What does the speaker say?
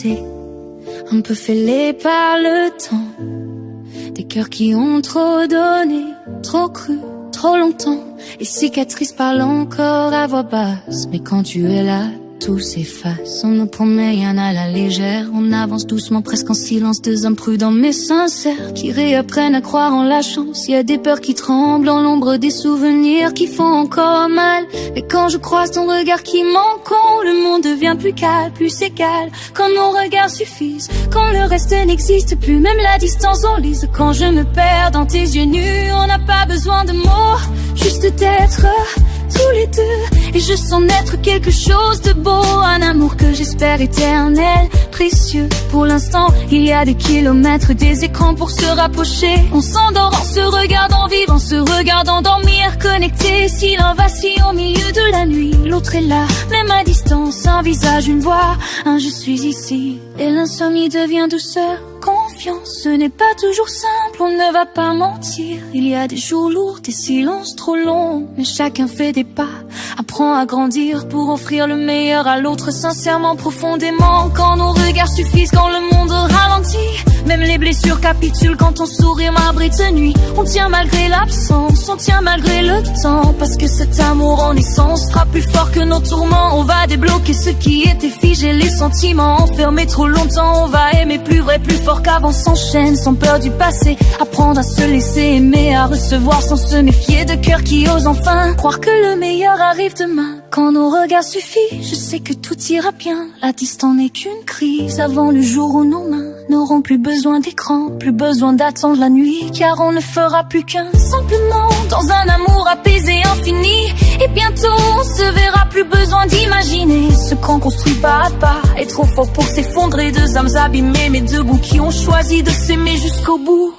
brisés, un peu fêlés par le temps. Des cœurs qui ont trop donné, trop cru, trop longtemps. Les cicatrices parlent encore à voix basse, mais quand tu es là, tout s'efface. On ne promet rien à la légère, on avance doucement, presque en silence. Deux hommes prudents mais sincères qui réapprennent à croire en la chance. Y a des peurs qui tremblent en l'ombre des souvenirs qui font encore mal. Mais quand je croise ton regard qui m'encombre, le monde devient plus calme, plus égal. Quand nos regards suffisent, quand le reste n'existe plus, même la distance enlise. Quand je me perds dans tes yeux nus, on n'a pas besoin de mots, juste d'être tous les deux. Et je sens naître quelque chose de beau, un amour que j'espère éternel, précieux. Pour l'instant, il y a des kilomètres, des écrans pour se rapprocher. On s'endort en se regardant vivre, en se regardant dormir, connecté. Si l'un vacille au milieu de la nuit, l'autre est là, même à distance. Un visage, une voix, un je suis ici. Et l'insomnie devient douceur, confiance. Ce n'est pas toujours simple, on ne va pas mentir. Il y a des jours lourds, des silences trop longs, mais chacun fait des pas, apprend à grandir pour offrir le meilleur à l'autre, sincèrement, profondément. Quand nos regards suffisent, quand le monde ralentit, même les blessures capitulent quand ton sourire m'abrite nuit. On tient malgré l'absence, on tient malgré le temps, parce que cet amour en essence sera plus fort que nos tourments. On va débloquer ce qui était figé, les sentiments enfermés trop longtemps. On va aimer plus vrai, plus fort qu'avant, s'enchaîne sans peur du passé. Apprendre à se laisser aimer, à recevoir sans se méfier, de cœur qui ose enfin croire que le meilleur arrive demain. Quand nos regards suffisent, je sais que tout ira bien. La distance n'est qu'une crise avant le jour où nos mains n'auront plus besoin d'écran, plus besoin d'attendre la nuit, car on ne fera plus qu'un, simplement dans un amour apaisé, infini. Et bientôt on se verra, plus besoin d'imaginer ce qu'on construit pas à pas est trop fort pour s'effondrer. Deux âmes abîmées mais debout, qui ont choisi de s'aimer jusqu'au bout.